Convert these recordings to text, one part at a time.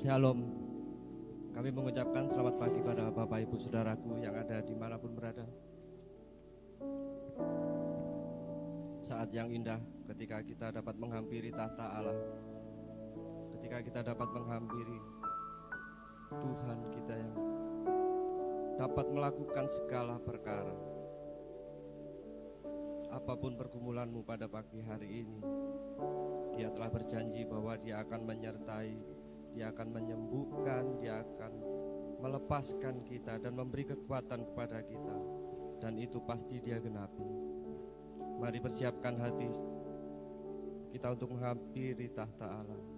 Shalom. Kami mengucapkan selamat pagi pada Bapak Ibu Saudaraku yang ada dimanapun berada. Saat yang indah ketika kita dapat menghampiri tahta Allah, ketika kita dapat menghampiri Tuhan kita yang dapat melakukan segala perkara. Apapun pergumulanmu pada pagi hari ini, Dia telah berjanji bahwa Dia akan menyertai, Dia akan menyembuhkan, Dia akan melepaskan kita dan memberi kekuatan kepada kita, dan itu pasti Dia genapi. Mari persiapkan hati kita untuk menghampiri tahta Allah.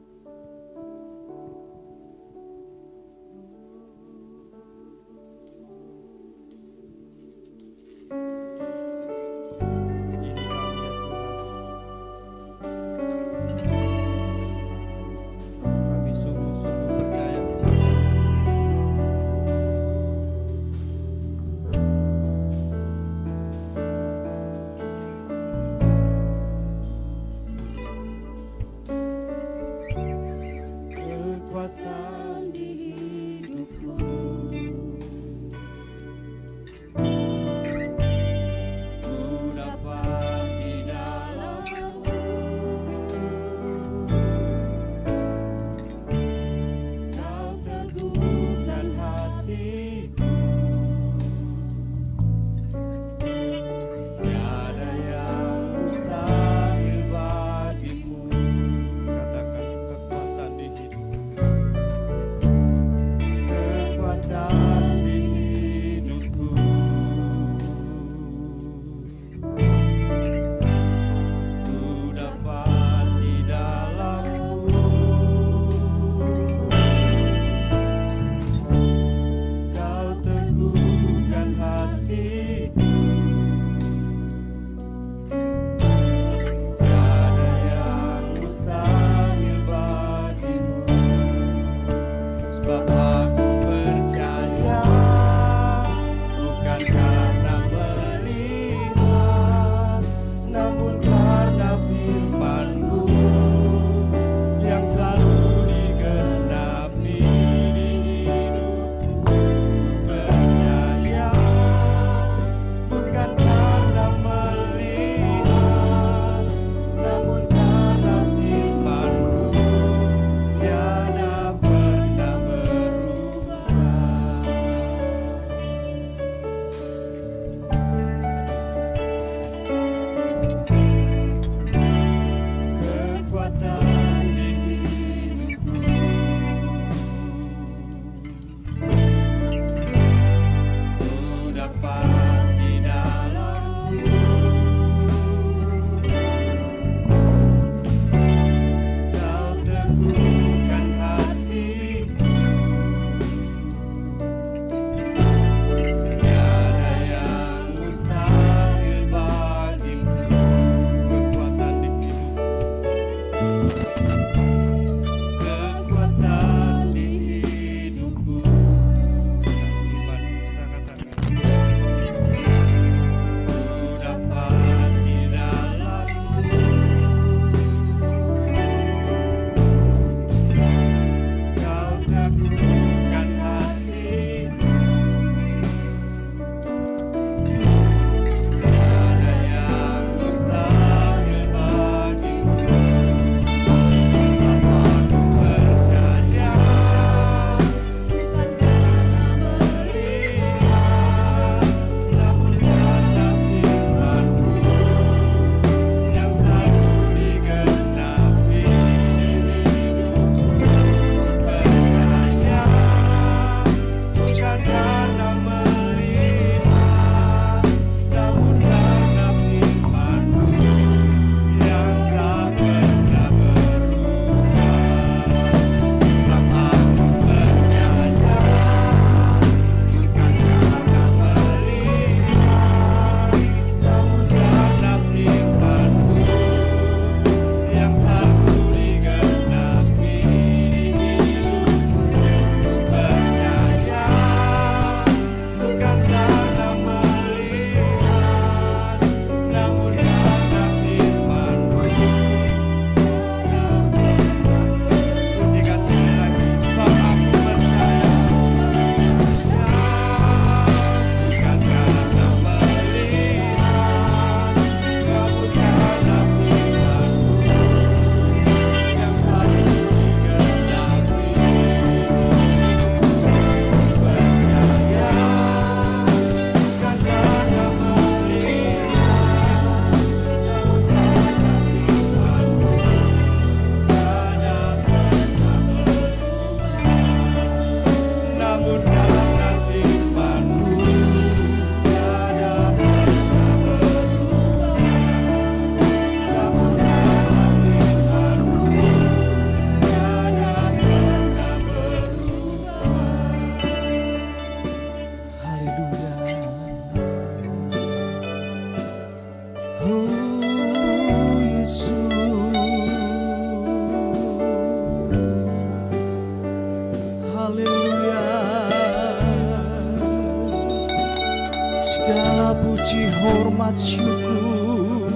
hormat syukur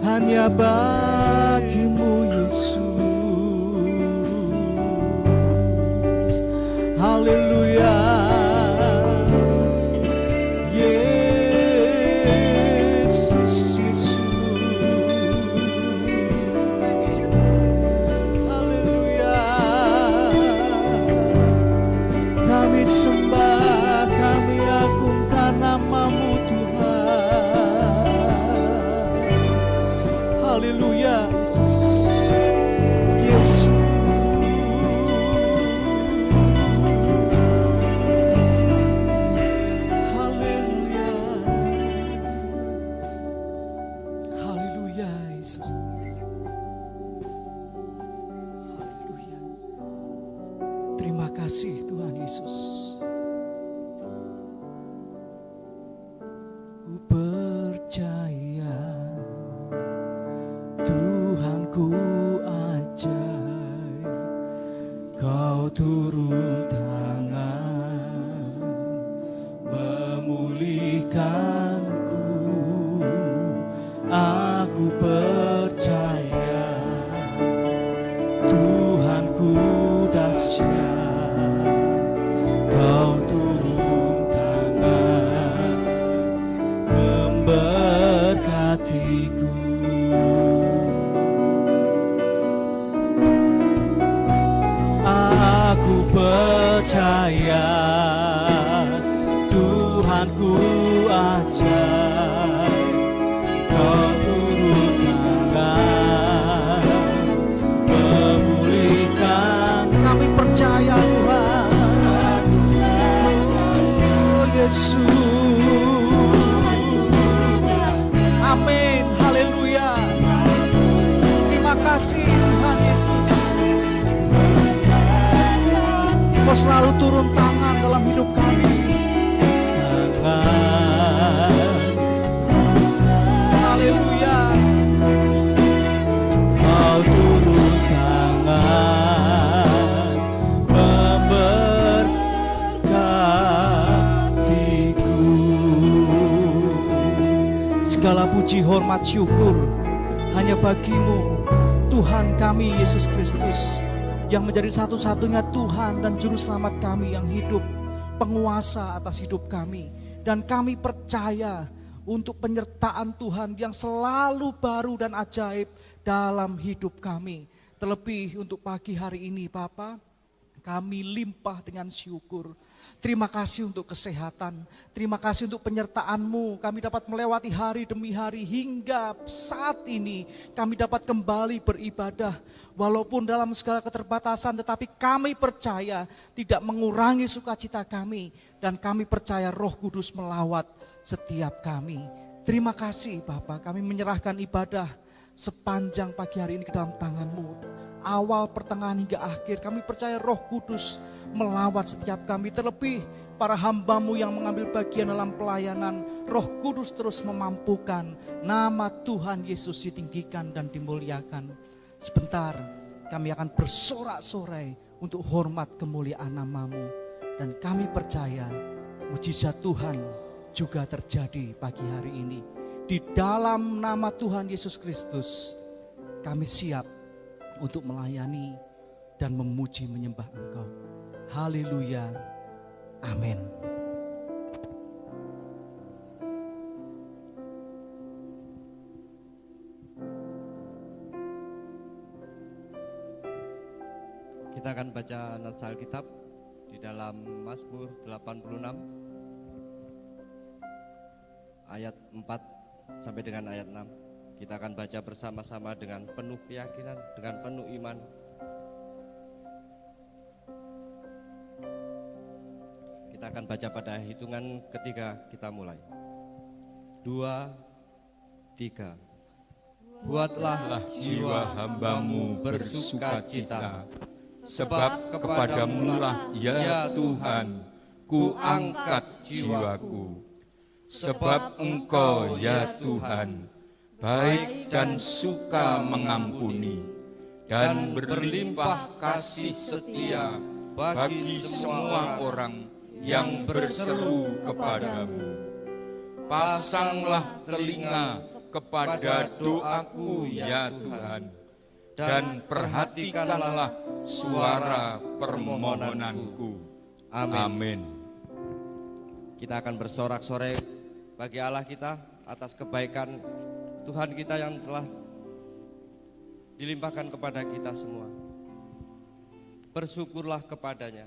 hanya bagimu Yesus. Haleluya. Yesus, Yesus. Haleluya. Kami sembah, kami agungkan nama-Mu Tuhan. Haleluya, Yesus. Yesus. Haleluya. Haleluya, Yesus. Haleluya. Terima kasih Tuhan Yesus. Ku percaya Tuhanku ajaib, Kau turun tangan memulihkanku. Aku percaya Tuhanku dahsyat, Kau turun tangan memberkatiku. Aku percaya Tuhanku ajaib, Kau turun tangan memulihkan. Kami percaya Tuhan. Oh Yesus. Amin. Haleluya. Terima kasih Tuhan Yesus. Kau selalu turun tangan dalam hidup kami. Tangan. Haleluya. Kau turun tangan memberkatiku. Segala puji, hormat, syukur hanya bagimu Tuhan kami Yesus Kristus, yang menjadi satu-satunya Tuhan dan Juru Selamat kami yang hidup, penguasa atas hidup kami. Dan kami percaya untuk penyertaan Tuhan yang selalu baru dan ajaib dalam hidup kami. Terlebih untuk pagi hari ini Bapa, kami limpah dengan syukur. Terima kasih untuk kesehatan, terima kasih untuk penyertaan-Mu. Kami dapat melewati hari demi hari hingga saat ini kami dapat kembali beribadah. Walaupun dalam segala keterbatasan, tetapi kami percaya tidak mengurangi sukacita kami. Dan kami percaya Roh Kudus melawat setiap kami. Terima kasih Bapak, kami menyerahkan ibadah sepanjang pagi hari ini ke dalam tangan-Mu. Awal, pertengahan hingga akhir kami percaya Roh Kudus melawat setiap kami. Terlebih para hamba-Mu yang mengambil bagian dalam pelayanan, Roh Kudus terus memampukan. Nama Tuhan Yesus ditinggikan dan dimuliakan. Sebentar kami akan bersorak-sorai untuk hormat kemuliaan nama-Mu. Dan kami percaya mujizat Tuhan juga terjadi pagi hari ini. Di dalam nama Tuhan Yesus Kristus kami siap untuk melayani dan memuji menyembah Engkau. Haleluya. Amin. Kita akan baca nats Alkitab di dalam Mazmur 86 ayat 4 sampai dengan ayat 6. Kita akan baca bersama-sama dengan penuh keyakinan, dengan penuh iman. Kita akan baca pada hitungan ketiga, kita mulai. 2, 3. Buatlah jiwa hamba-Mu bersukacita, sebab kepadamu lah ya Tuhan ku angkat jiwaku. Sebab Engkau ya Tuhan baik dan suka mengampuni, dan berlimpah kasih setia bagi semua orang yang berseru kepadamu. pasanglah telinga kepada doaku ya Tuhan, dan perhatikanlah suara permohonanku. Amin. Kita akan bersorak-sorai bagi Allah kita atas kebaikan Tuhan kita yang telah dilimpahkan kepada kita semua. Bersyukurlah kepadanya.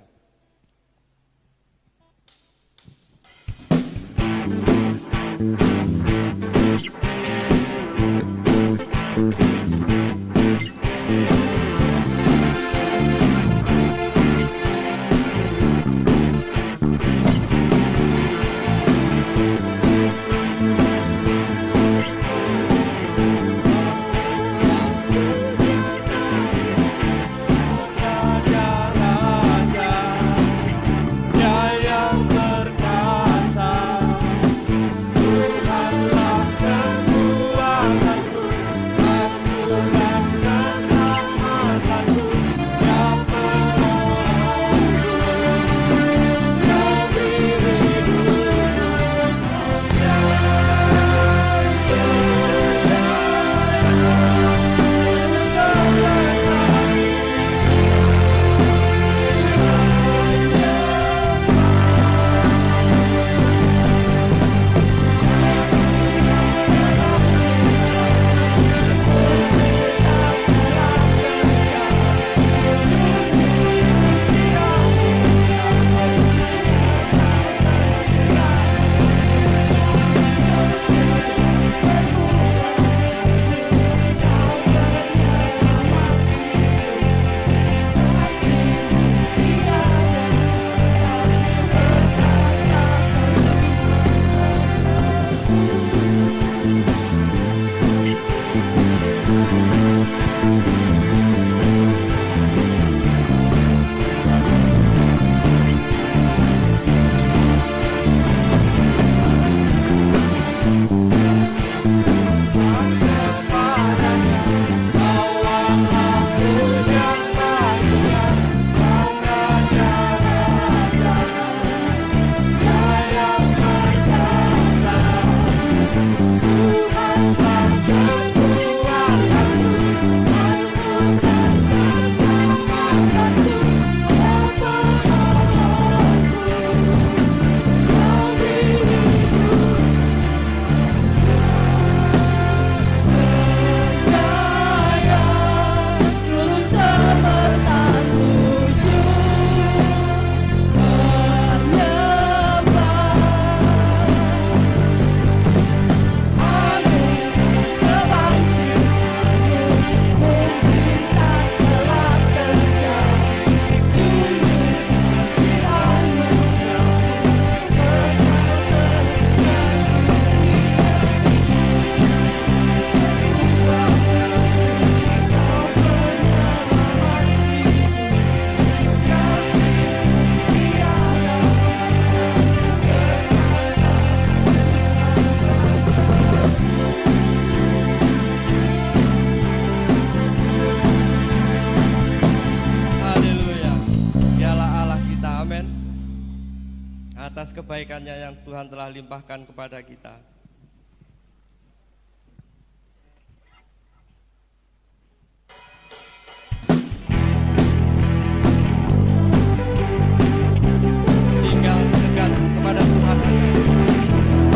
Atas kebaikannya yang Tuhan telah limpahkan kepada kita. Tinggal dekat kepada Tuhan,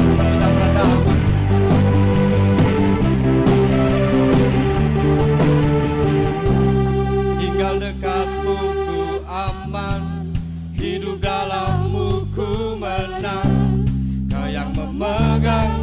kita merasa aman. Tinggal dekatmu ku aman, hidup dalammu ku menang. Kau yang memegang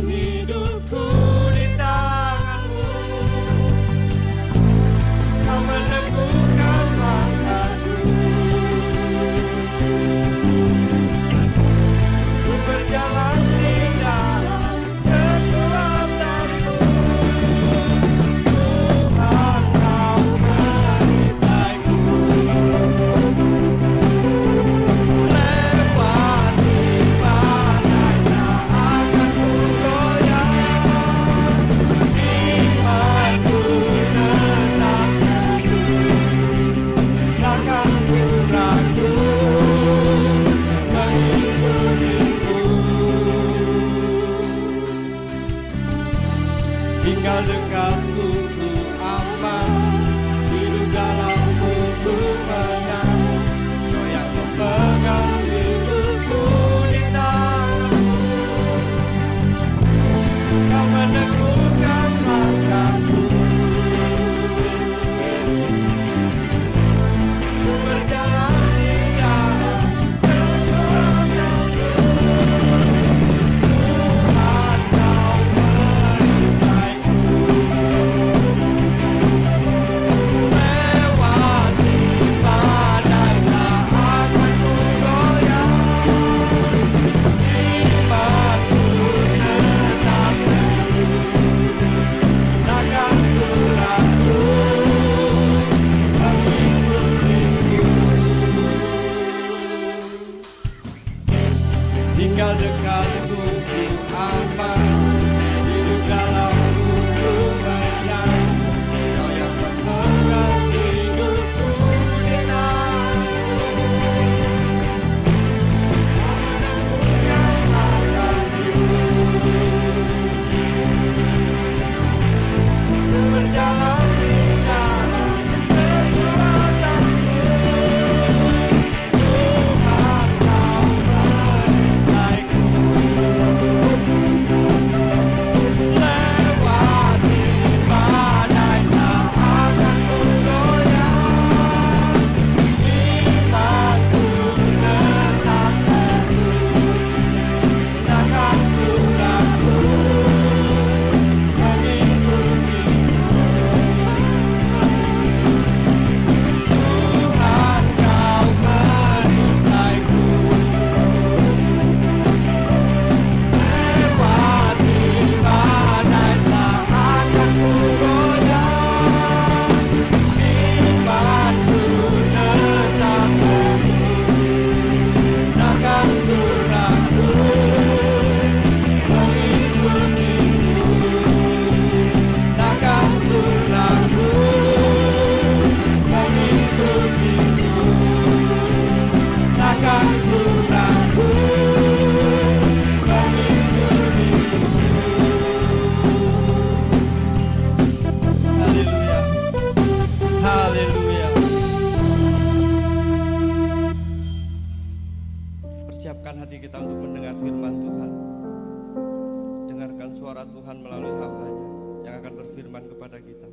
suara Tuhan melalui hamba-Nya yang akan berfirman kepada kita.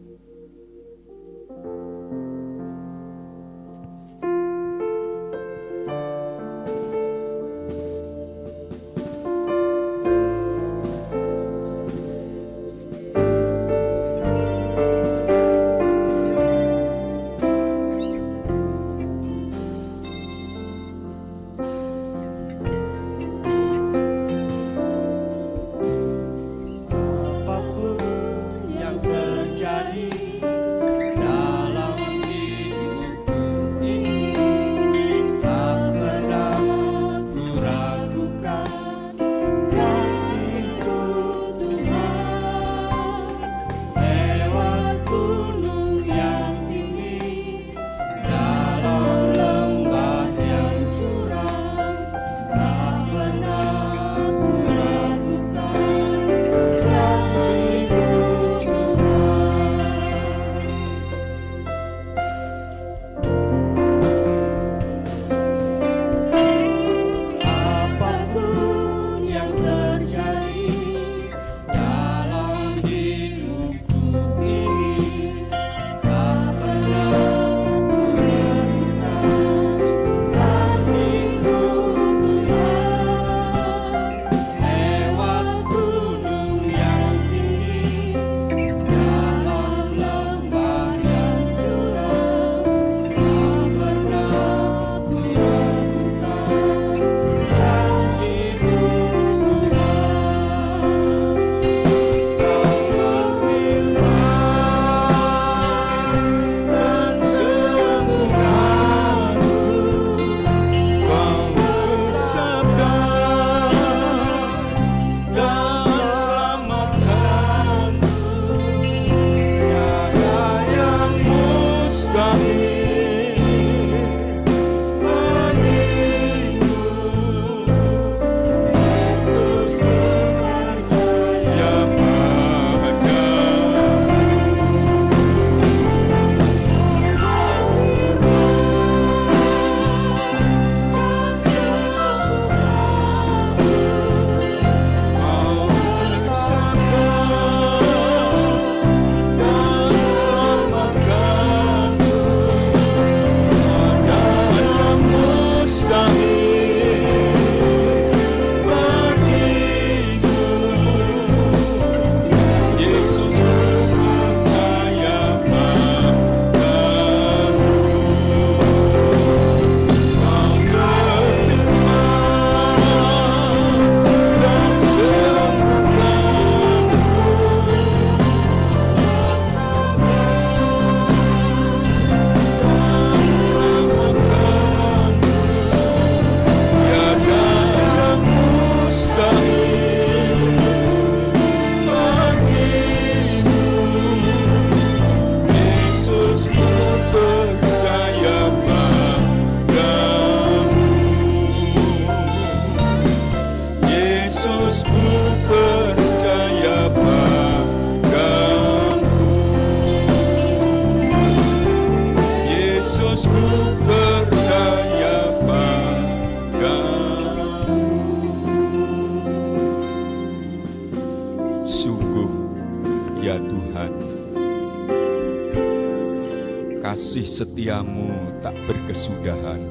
kasih setiamu tak berkesudahan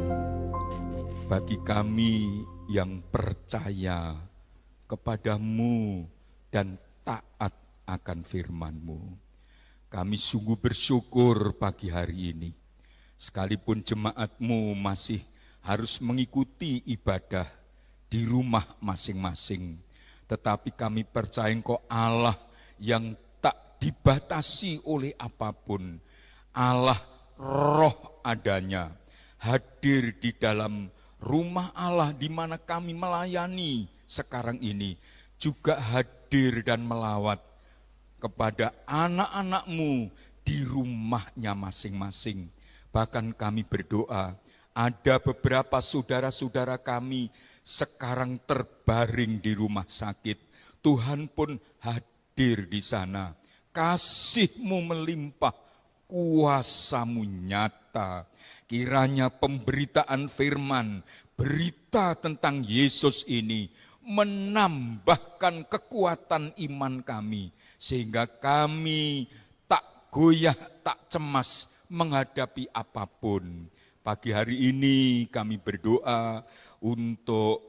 bagi kami yang percaya kepadamu dan taat akan firman-Mu. Kami sungguh bersyukur pagi hari ini, sekalipun jemaat-Mu masih harus mengikuti ibadah di rumah masing-masing, tetapi kami percaya Engkau Allah yang tak dibatasi oleh apapun, Allah Roh adanya, hadir di dalam rumah Allah di mana kami melayani sekarang ini, juga hadir dan melawat kepada anak-anak-Mu di rumahnya masing-masing. Bahkan kami berdoa, ada beberapa saudara-saudara kami sekarang terbaring di rumah sakit. Tuhan pun hadir di sana. Kasih-Mu melimpah, kuasa-Mu nyata. Kiranya pemberitaan firman, berita tentang Yesus ini menambahkan kekuatan iman kami, sehingga kami tak goyah, tak cemas menghadapi apapun. Pagi hari ini kami berdoa untuk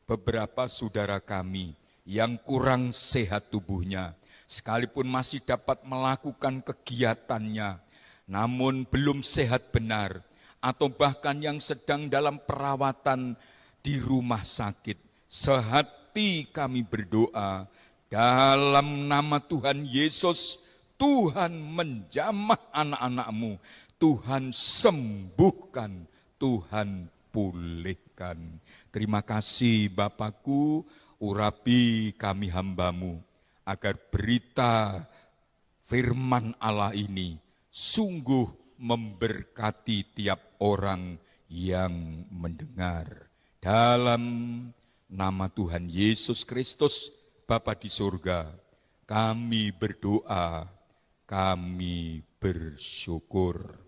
beberapa saudara kami yang kurang sehat tubuhnya, sekalipun masih dapat melakukan kegiatannya, namun belum sehat benar, atau bahkan yang sedang dalam perawatan di rumah sakit. Sehati kami berdoa, dalam nama Tuhan Yesus, Tuhan menjamah anak-anak-Mu, Tuhan sembuhkan, Tuhan pulihkan. Terima kasih Bapakku, urapi kami hamba-Mu, agar berita firman Allah ini sungguh memberkati tiap orang yang mendengar. Dalam nama Tuhan Yesus Kristus, Bapa di surga, kami berdoa, kami bersyukur.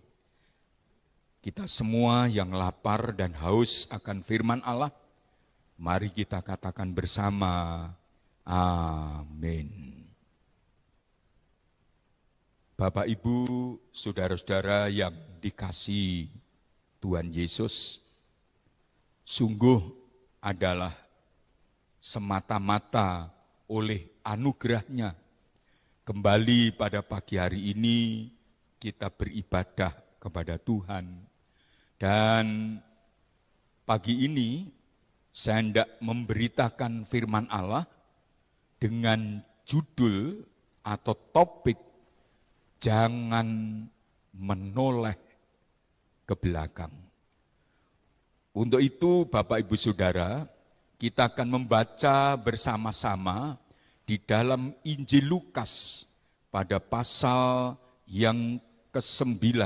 Kita semua yang lapar dan haus akan firman Allah, mari kita katakan bersama, amin. Bapak, Ibu, saudara-saudara yang dikasihi Tuhan Yesus, sungguh adalah semata-mata oleh anugerah-Nya. Kembali pada pagi hari ini kita beribadah kepada Tuhan. Dan pagi ini saya hendak memberitakan firman Allah dengan judul atau topik jangan menoleh ke belakang. Untuk itu Bapak Ibu Saudara, kita akan membaca bersama-sama di dalam Injil Lukas pada pasal yang ke-9,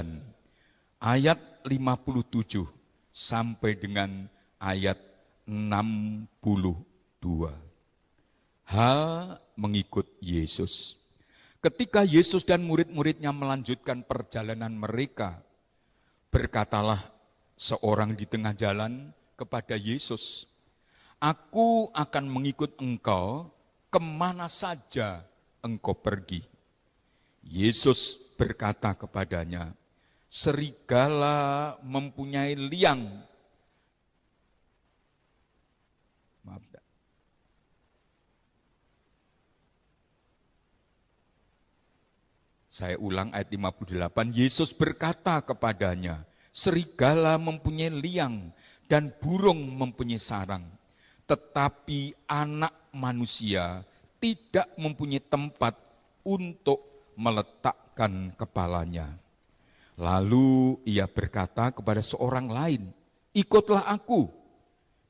ayat 57 sampai dengan ayat 62. Mengikut Yesus. Ketika Yesus dan murid-muridnya melanjutkan perjalanan mereka, berkatalah seorang di tengah jalan kepada Yesus, "Aku akan mengikut engkau kemana saja engkau pergi." Yesus berkata kepadanya, "Serigala mempunyai liang." Maaf, saya ulang ayat 58. Yesus berkata kepadanya, "Serigala mempunyai liang dan burung mempunyai sarang, tetapi anak manusia tidak mempunyai tempat untuk meletakkan kepalanya." Lalu ia berkata kepada seorang lain, "Ikutlah aku."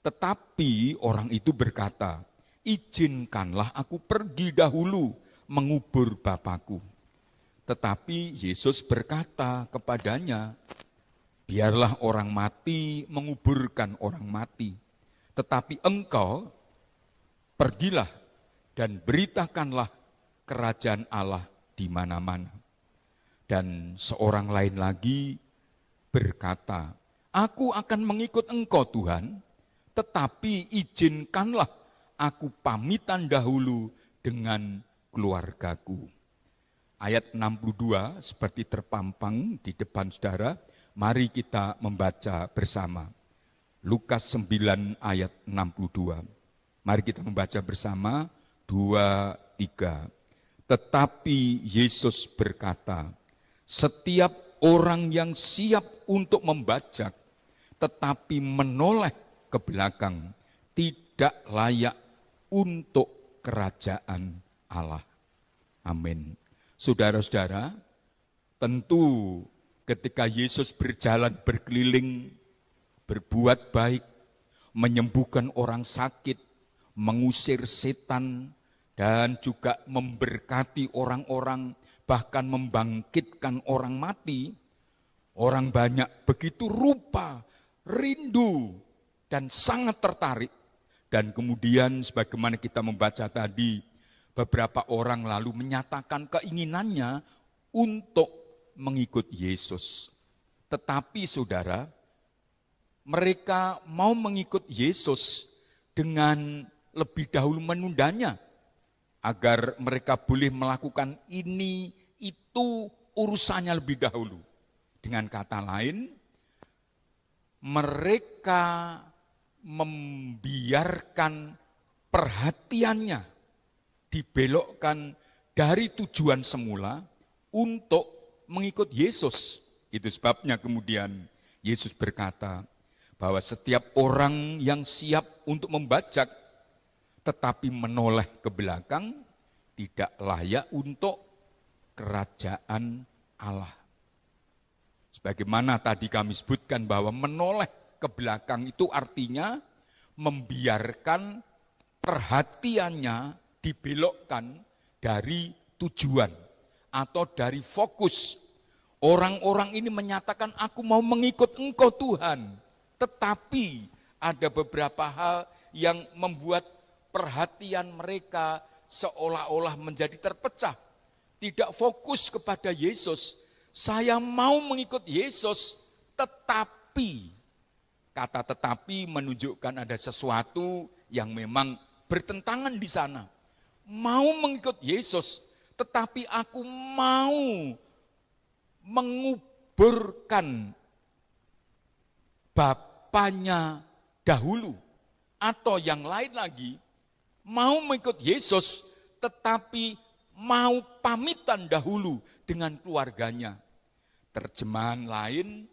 Tetapi orang itu berkata, "Izinkanlah aku pergi dahulu mengubur Bapakku." Tetapi Yesus berkata kepadanya, "Biarlah orang mati menguburkan orang mati, tetapi engkau pergilah dan beritakanlah kerajaan Allah di mana-mana." Dan seorang lain lagi berkata, "Aku akan mengikut engkau Tuhan, tetapi izinkanlah aku pamitan dahulu dengan keluargaku." Ayat 62 seperti terpampang di depan saudara, mari kita membaca bersama. Lukas 9 ayat 62. Mari kita membaca bersama, 2, 3. Tetapi Yesus berkata, "Setiap orang yang siap untuk membajak, tetapi menoleh ke belakang, tidak layak untuk kerajaan Allah." Amin. Saudara-saudara, tentu ketika Yesus berjalan berkeliling, berbuat baik, menyembuhkan orang sakit, mengusir setan, dan juga memberkati orang-orang, bahkan membangkitkan orang mati, orang banyak begitu rupa, rindu, dan sangat tertarik. Dan kemudian sebagaimana kita membaca tadi, beberapa orang lalu menyatakan keinginannya untuk mengikut Yesus. Tetapi saudara, mereka mau mengikut Yesus dengan lebih dahulu menundanya agar mereka boleh melakukan ini, itu urusannya lebih dahulu. Dengan kata lain, mereka membiarkan perhatiannya dibelokkan dari tujuan semula untuk mengikut Yesus. Itu sebabnya kemudian Yesus berkata bahwa setiap orang yang siap untuk membajak tetapi menoleh ke belakang tidak layak untuk kerajaan Allah. Sebagaimana tadi kami sebutkan bahwa menoleh ke belakang itu artinya membiarkan perhatiannya dibelokkan dari tujuan atau dari fokus. Orang-orang ini menyatakan, aku mau mengikut Engkau Tuhan. Tetapi ada beberapa hal yang membuat perhatian mereka seolah-olah menjadi terpecah. Tidak fokus kepada Yesus. Saya mau mengikut Yesus, tetapi, kata tetapi menunjukkan ada sesuatu yang memang bertentangan di sana. Mau mengikut Yesus, tetapi aku mau menguburkan bapaknya dahulu. Atau yang lain lagi, mau mengikut Yesus, tetapi mau pamitan dahulu dengan keluarganya. Terjemahan lain,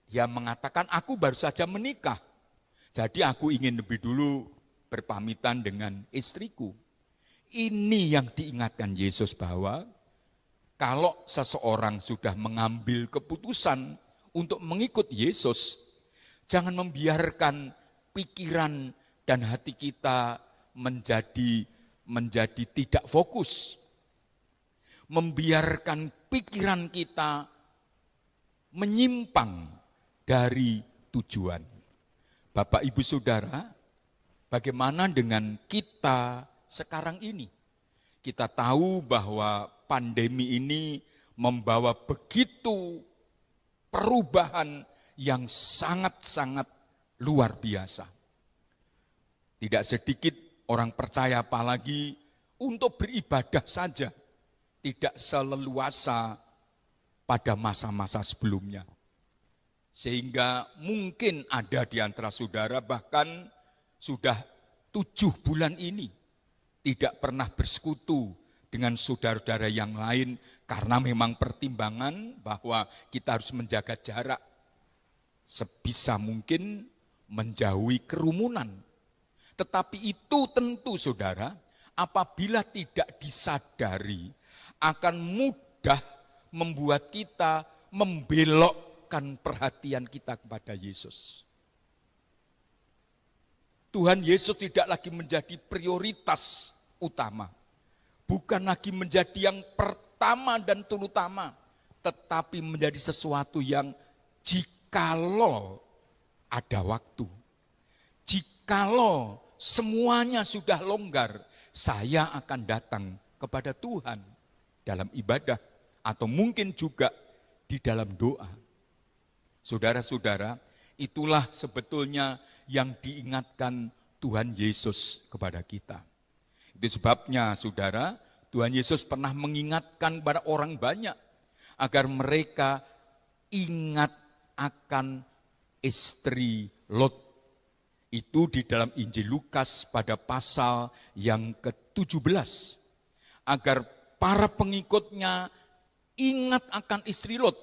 dia mengatakan, aku baru saja menikah. Jadi aku ingin lebih dulu berpamitan dengan istriku. Ini yang diingatkan Yesus bahwa kalau seseorang sudah mengambil keputusan untuk mengikut Yesus, jangan membiarkan pikiran dan hati kita menjadi tidak fokus. Membiarkan pikiran kita menyimpang dari tujuan. Bapak, Ibu, Saudara, bagaimana dengan kita sekarang ini? Kita tahu bahwa pandemi ini membawa begitu perubahan yang sangat-sangat luar biasa. Tidak sedikit orang percaya apalagi untuk beribadah saja tidak seleluasa pada masa-masa sebelumnya. Sehingga mungkin ada di antara saudara bahkan sudah 7 bulan ini tidak pernah bersekutu dengan saudara-saudara yang lain karena memang pertimbangan bahwa kita harus menjaga jarak. Sebisa mungkin menjauhi kerumunan. Tetapi itu tentu saudara, apabila tidak disadari akan mudah membuat kita membelokkan perhatian kita kepada Yesus. Tuhan Yesus tidak lagi menjadi prioritas utama. Bukan lagi menjadi yang pertama dan terutama, tetapi menjadi sesuatu yang jikalau ada waktu, jikalau semuanya sudah longgar, saya akan datang kepada Tuhan dalam ibadah atau mungkin juga di dalam doa. Saudara-saudara, itulah sebetulnya yang diingatkan Tuhan Yesus kepada kita. Itu sebabnya saudara, Tuhan Yesus pernah mengingatkan kepada orang banyak agar mereka ingat akan istri Lot. Itu di dalam Injil Lukas pada pasal yang ke-17. Agar para pengikutnya ingat akan istri Lot.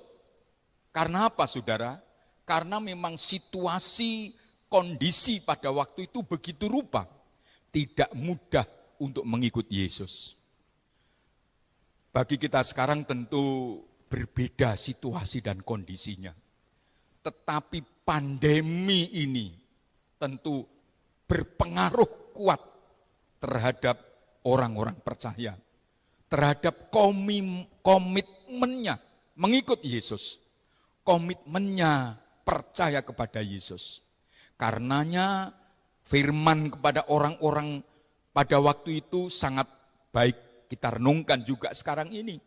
Karena apa saudara? Karena memang situasi, kondisi pada waktu itu begitu rupa. Tidak mudah untuk mengikut Yesus. Bagi kita sekarang tentu berbeda situasi dan kondisinya. Tetapi pandemi ini tentu berpengaruh kuat terhadap orang-orang percaya. Terhadap komitmennya mengikut Yesus. Komitmennya percaya kepada Yesus. Karenanya firman kepada orang-orang pada waktu itu sangat baik kita renungkan juga sekarang ini.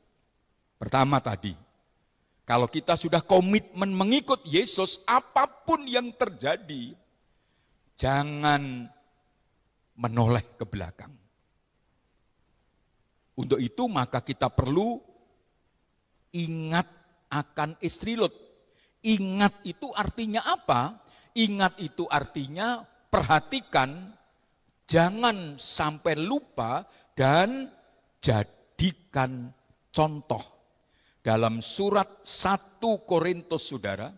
Pertama tadi, kalau kita sudah komitmen mengikut Yesus, apapun yang terjadi, jangan menoleh ke belakang. Untuk itu maka kita perlu ingat akan istri Lot. Ingat itu artinya apa? Ingat itu artinya perhatikan, jangan sampai lupa dan jadikan contoh. Dalam surat 1 Korintus saudara,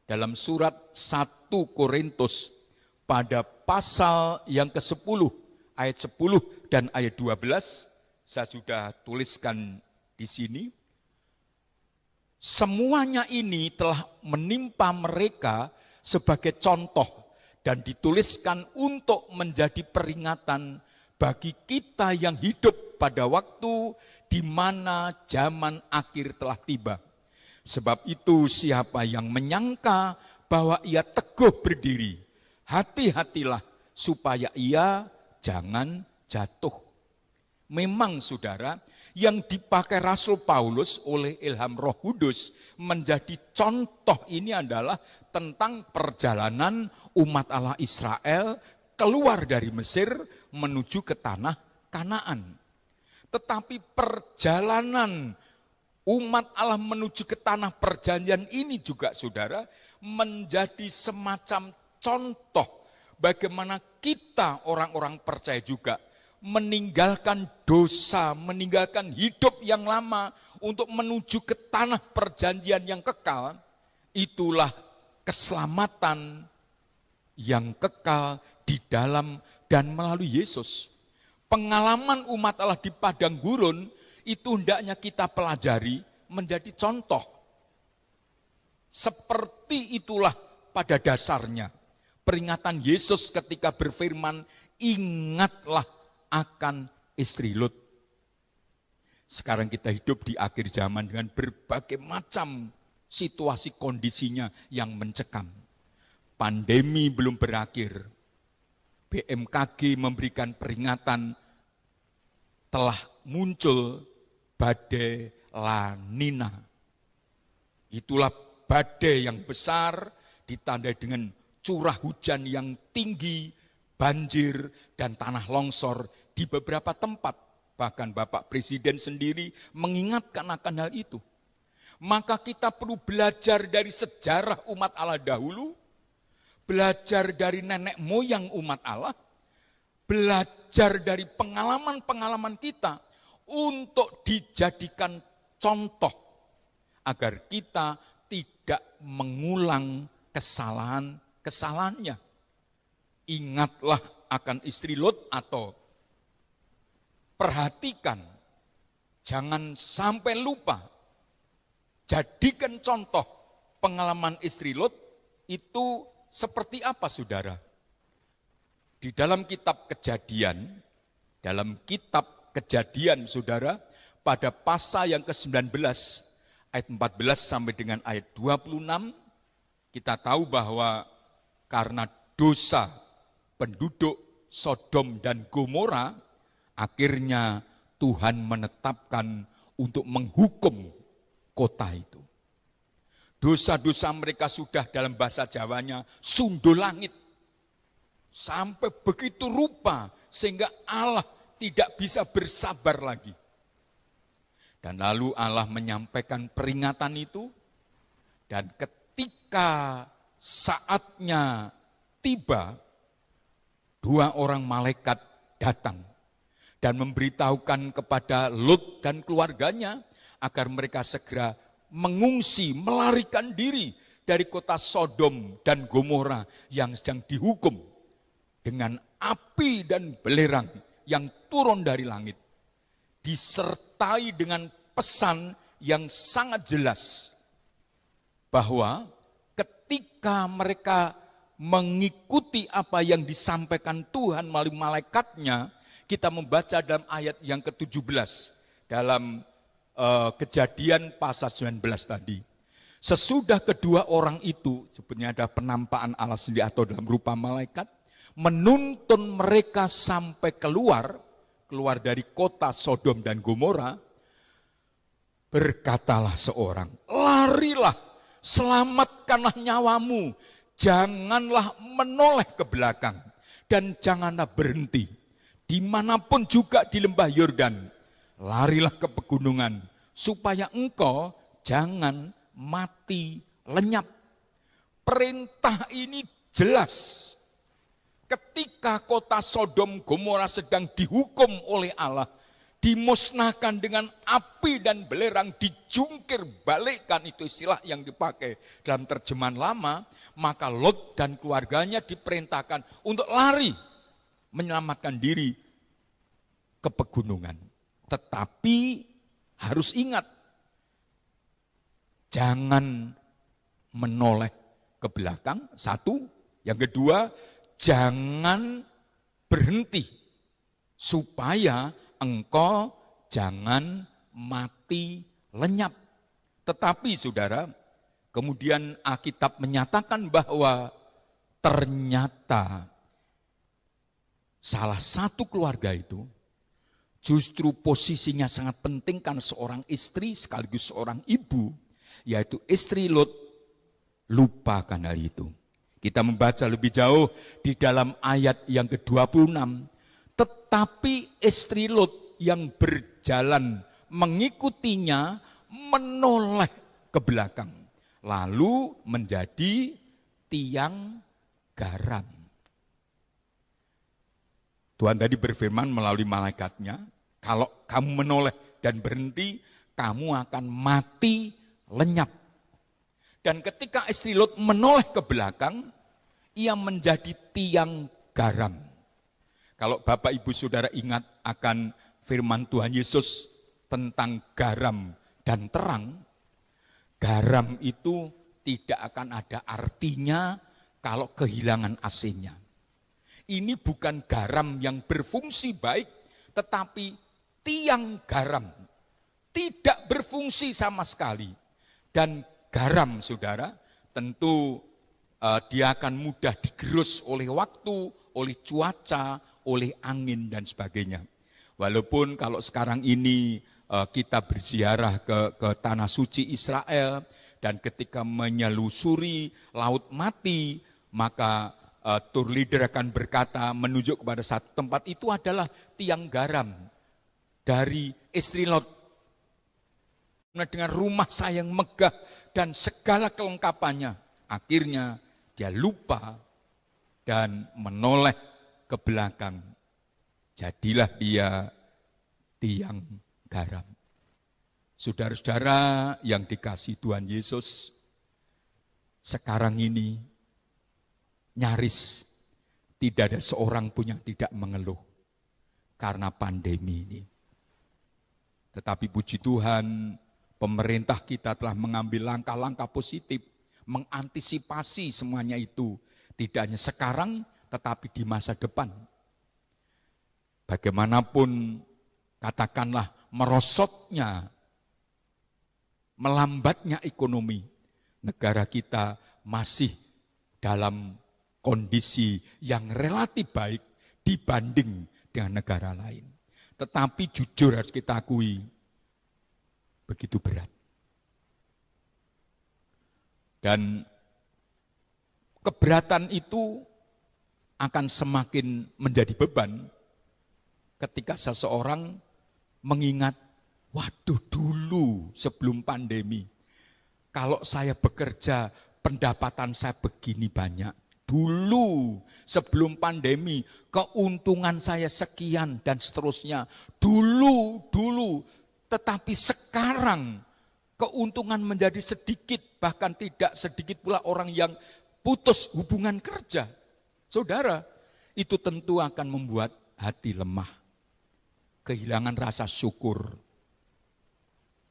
dalam surat 1 Korintus pada pasal yang ke-10, ayat 10 dan ayat 12, saya sudah tuliskan di sini. Semuanya ini telah menimpa mereka sebagai contoh dan dituliskan untuk menjadi peringatan bagi kita yang hidup pada waktu di mana zaman akhir telah tiba. Sebab itu siapa yang menyangka bahwa ia teguh berdiri, hati-hatilah supaya ia jangan jatuh. Memang saudara, yang dipakai Rasul Paulus oleh ilham Roh Kudus menjadi contoh ini adalah tentang perjalanan umat Allah Israel keluar dari Mesir menuju ke tanah Kanaan. Tetapi perjalanan umat Allah menuju ke tanah perjanjian ini juga saudara menjadi semacam contoh bagaimana kita orang-orang percaya juga meninggalkan dosa, meninggalkan hidup yang lama untuk menuju ke tanah perjanjian yang kekal. Itulah keselamatan yang kekal di dalam dan melalui Yesus. Pengalaman umat Allah di padang gurun itu hendaknya kita pelajari menjadi contoh. Seperti itulah pada dasarnya peringatan Yesus ketika berfirman, ingatlah akan istri Lot. Sekarang kita hidup di akhir zaman dengan berbagai macam situasi kondisinya yang mencekam. Pandemi belum berakhir. BMKG memberikan peringatan telah muncul badai La Nina. Itulah badai yang besar ditandai dengan curah hujan yang tinggi, banjir dan tanah longsor di beberapa tempat. Bahkan Bapak Presiden sendiri mengingatkan akan hal itu. Maka kita perlu belajar dari sejarah umat Allah dahulu, belajar dari nenek moyang umat Allah, belajar dari pengalaman-pengalaman kita untuk dijadikan contoh agar kita tidak mengulang kesalahan-kesalahannya. Ingatlah akan istri Lot atau perhatikan, jangan sampai lupa, jadikan contoh pengalaman istri Lot itu seperti apa saudara? Di dalam kitab Kejadian saudara, pada pasal yang ke-19 ayat 14 sampai dengan ayat 26, kita tahu bahwa karena dosa penduduk Sodom dan Gomora, akhirnya Tuhan menetapkan untuk menghukum kota itu. Dosa-dosa mereka sudah dalam bahasa Jawanya sundul langit. Sampai begitu rupa sehingga Allah tidak bisa bersabar lagi. Dan lalu Allah menyampaikan peringatan itu, dan ketika saatnya tiba, 2 orang malaikat datang dan memberitahukan kepada Lot dan keluarganya agar mereka segera mengungsi, melarikan diri dari kota Sodom dan Gomora yang sedang dihukum dengan api dan belerang yang turun dari langit, disertai dengan pesan yang sangat jelas bahwa ketika mereka mengikuti apa yang disampaikan Tuhan melalui malaikatnya, kita membaca dalam ayat yang ke-17 dalam Kejadian pasal 19 tadi. Sesudah kedua orang itu, sebenarnya ada penampakan Allah sendiri atau dalam rupa malaikat, menuntun mereka sampai keluar dari kota Sodom dan Gomora, berkatalah seorang, larilah, selamatkanlah nyawamu, janganlah menoleh ke belakang, dan janganlah berhenti. dimanapun juga di lembah Yordan, larilah ke pegunungan, supaya engkau jangan mati lenyap. Perintah ini jelas. Ketika kota Sodom Gomora sedang dihukum oleh Allah, dimusnahkan dengan api dan belerang, dijungkir balikkan, itu istilah yang dipakai dalam terjemahan lama, maka Lot dan keluarganya diperintahkan untuk lari, menyelamatkan diri ke pegunungan. Tetapi harus ingat, jangan menoleh ke belakang, satu. Yang kedua, jangan berhenti, supaya engkau jangan mati lenyap. Tetapi saudara, kemudian Alkitab menyatakan bahwa ternyata salah satu keluarga itu justru posisinya sangat penting karena seorang istri sekaligus seorang ibu, yaitu istri Lot, lupakan hal itu. Kita membaca lebih jauh di dalam ayat yang ke-26. Tetapi istri Lot yang berjalan mengikutinya menoleh ke belakang, lalu menjadi tiang garam. Tuhan tadi berfirman melalui malaikatnya, kalau kamu menoleh dan berhenti, kamu akan mati lenyap. Dan ketika istri Lot menoleh ke belakang, ia menjadi tiang garam. Kalau Bapak Ibu Saudara ingat akan firman Tuhan Yesus tentang garam dan terang, garam itu tidak akan ada artinya kalau kehilangan asinnya. Ini bukan garam yang berfungsi baik, tetapi tiang garam tidak berfungsi sama sekali. Dan garam, saudara, tentu dia akan mudah digerus oleh waktu, oleh cuaca, oleh angin dan sebagainya. Walaupun kalau sekarang ini kita berziarah ke tanah suci Israel, dan ketika menyelusuri Laut Mati, maka tour leader akan berkata, menunjuk kepada satu tempat itu adalah tiang garam dari istri Lot. Dengan rumah saya yang megah dan segala kelengkapannya, akhirnya dia lupa dan menoleh ke belakang. Jadilah dia tiang garam. Saudara-saudara yang dikasihi Tuhan Yesus, sekarang ini nyaris tidak ada seorang pun yang tidak mengeluh karena pandemi ini. Tetapi puji Tuhan, pemerintah kita telah mengambil langkah-langkah positif, mengantisipasi semuanya itu. Tidak hanya sekarang, tetapi di masa depan. Bagaimanapun, katakanlah merosotnya, melambatnya ekonomi, negara kita masih dalam kondisi yang relatif baik dibanding dengan negara lain. Tetapi jujur harus kita akui, begitu berat. Dan keberatan itu akan semakin menjadi beban ketika seseorang mengingat, waduh dulu sebelum pandemi, kalau saya bekerja pendapatan saya begini banyak. Dulu sebelum pandemi keuntungan saya sekian dan seterusnya. Dulu. Tetapi sekarang keuntungan menjadi sedikit, bahkan tidak sedikit pula orang yang putus hubungan kerja. Saudara, itu tentu akan membuat hati lemah, kehilangan rasa syukur.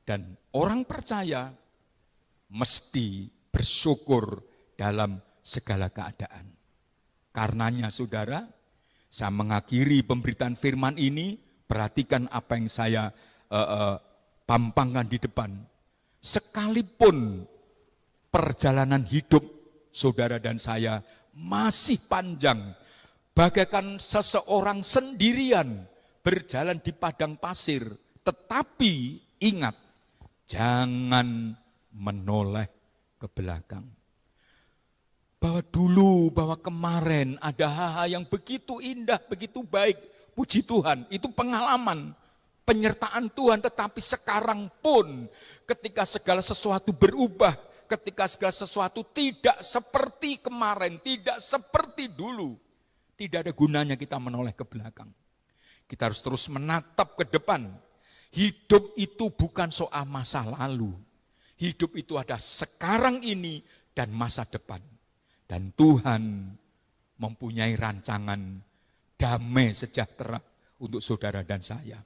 Dan orang percaya mesti bersyukur dalam segala keadaan. Karenanya saudara, saya mengakhiri pemberitaan firman ini, perhatikan apa yang saya pampangkan di depan. Sekalipun perjalanan hidup saudara dan saya masih panjang, bagaikan seseorang sendirian berjalan di padang pasir, tetapi ingat, jangan menoleh ke belakang. Bahwa dulu, bahwa kemarin ada hal-hal yang begitu indah, begitu baik. Puji Tuhan, itu pengalaman, penyertaan Tuhan. Tetapi sekarang pun ketika segala sesuatu berubah, ketika segala sesuatu tidak seperti kemarin, tidak seperti dulu, tidak ada gunanya kita menoleh ke belakang. Kita harus terus menatap ke depan. Hidup itu bukan soal masa lalu. Hidup itu ada sekarang ini dan masa depan. Dan Tuhan mempunyai rancangan damai sejahtera untuk saudara dan saya.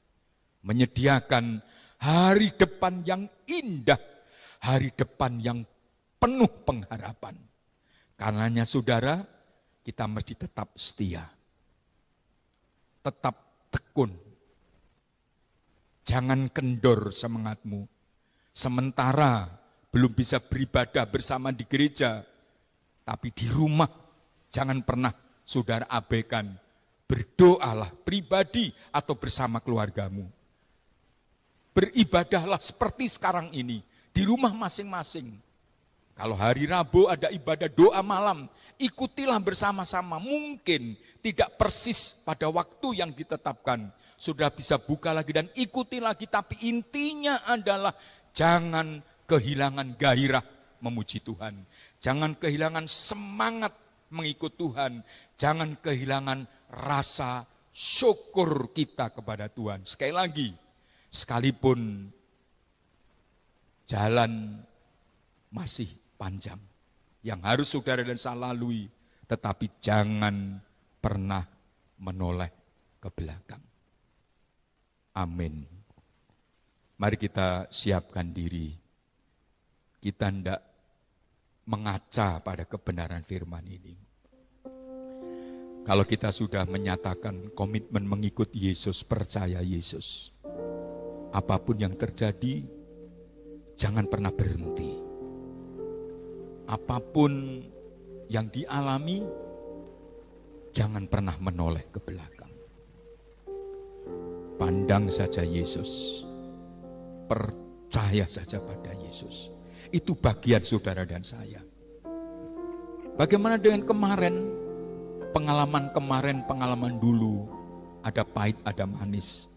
Menyediakan hari depan yang indah, hari depan yang penuh pengharapan. Karenanya saudara, kita mesti tetap setia. Tetap tekun. Jangan kendor semangatmu. Sementara belum bisa beribadah bersama di gereja, tapi di rumah jangan pernah saudara abaikan. Berdoalah pribadi atau bersama keluargamu. Beribadahlah seperti sekarang ini, di rumah masing-masing. Kalau hari Rabu ada ibadah doa malam, ikutilah bersama-sama. Mungkin tidak persis pada waktu yang ditetapkan. Sudah bisa buka lagi dan ikuti lagi, tapi intinya adalah jangan kehilangan gairah memuji Tuhan. Jangan kehilangan semangat mengikut Tuhan. Jangan kehilangan rasa syukur kita kepada Tuhan. Sekali lagi, sekalipun jalan masih panjang yang harus saudara dan saya lalui, tetapi jangan pernah menoleh ke belakang. Amin. Mari kita siapkan diri. Kita hendak mengaca pada kebenaran firman ini. Kalau kita sudah menyatakan komitmen mengikut Yesus, percaya Yesus, apapun yang terjadi, jangan pernah berhenti. Apapun yang dialami, jangan pernah menoleh ke belakang. Pandang saja Yesus, percaya saja pada Yesus. Itu bagian saudara dan saya. Bagaimana dengan kemarin? Pengalaman dulu, ada pahit, ada manis.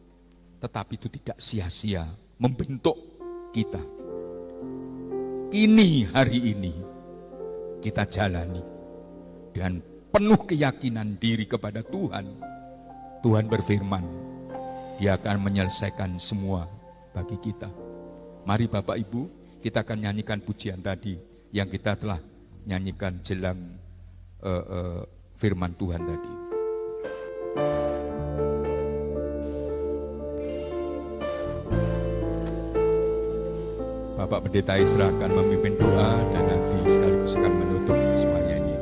Tetapi itu tidak sia-sia membentuk kita. Kini, hari ini, kita jalani dengan penuh keyakinan diri kepada Tuhan. Tuhan berfirman, Dia akan menyelesaikan semua bagi kita. Mari Bapak Ibu, kita akan nyanyikan pujian tadi yang kita telah nyanyikan jelang firman Tuhan tadi. Bapak Pendeta Isra akan memimpin doa dan nanti sekaligus akan menutup semuanya ini.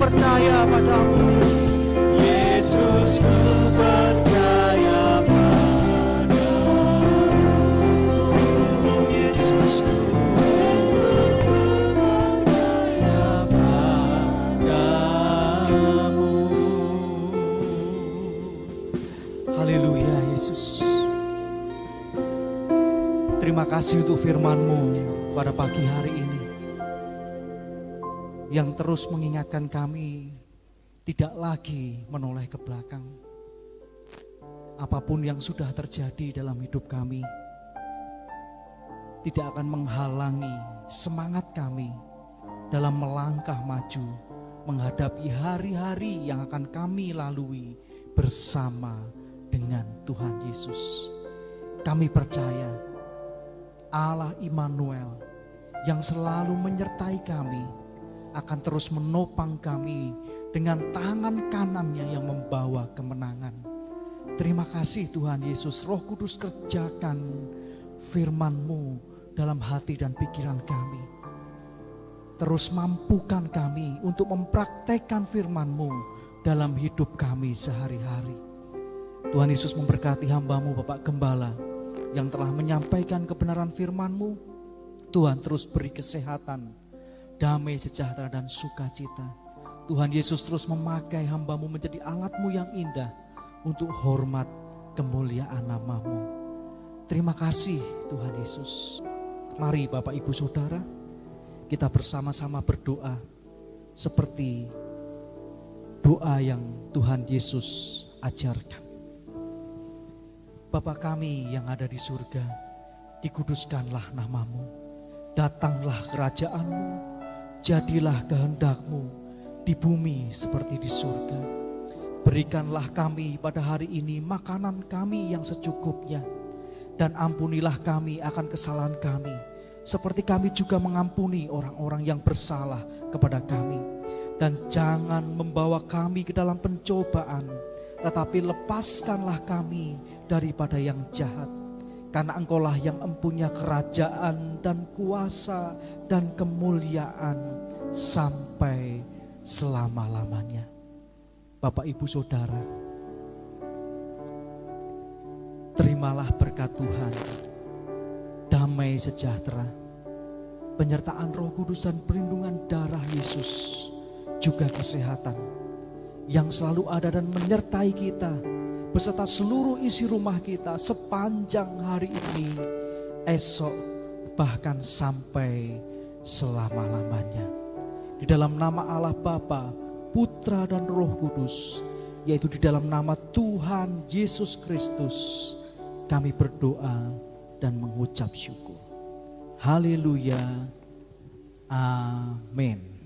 Percaya padamu. Haleluya Yesus. Terima kasih untuk firman-Mu pada pagi hari ini, yang terus mengingatkan kami tidak lagi menoleh ke belakang. Apapun yang sudah terjadi dalam hidup kami tidak akan menghalangi semangat kami dalam melangkah maju menghadapi hari-hari yang akan kami lalui bersama dengan Tuhan Yesus. Kami percaya Allah Immanuel yang selalu menyertai kami akan terus menopang kami dengan tangan kanannya yang membawa kemenangan. Terima kasih Tuhan Yesus. Roh Kudus, kerjakan firman-Mu dalam hati dan pikiran kami. Terus mampukan kami untuk mempraktekkan firman-Mu dalam hidup kami sehari-hari. Tuhan Yesus memberkati hamba-Mu Bapak Gembala yang telah menyampaikan kebenaran firman-Mu. Tuhan terus beri kesehatan, damai, sejahtera, dan sukacita. Tuhan Yesus terus memakai hamba-Mu menjadi alat-Mu yang indah untuk hormat kemuliaan nama-Mu. Terima kasih Tuhan Yesus. Mari Bapak Ibu Saudara, kita bersama-sama berdoa seperti doa yang Tuhan Yesus ajarkan. Bapa kami yang ada di surga, dikuduskanlah nama-Mu, datanglah kerajaan-Mu, jadilah kehendak-Mu di bumi seperti di surga. Berikanlah kami pada hari ini makanan kami yang secukupnya, dan ampunilah kami akan kesalahan kami, seperti kami juga mengampuni orang-orang yang bersalah kepada kami. Dan jangan membawa kami ke dalam pencobaan, tetapi lepaskanlah kami daripada yang jahat. Karena Engkaulah yang empunya kerajaan dan kuasa dan kemuliaan sampai selama-lamanya. Bapak Ibu Saudara, terimalah berkat Tuhan, damai sejahtera, penyertaan Roh Kudus dan perlindungan darah Yesus, juga kesehatan yang selalu ada dan menyertai kita beserta seluruh isi rumah kita sepanjang hari ini, esok, bahkan sampai selama-lamanya. Di dalam nama Allah Bapa, Putra dan Roh Kudus, yaitu di dalam nama Tuhan Yesus Kristus, kami berdoa dan mengucap syukur. Haleluya. Amin.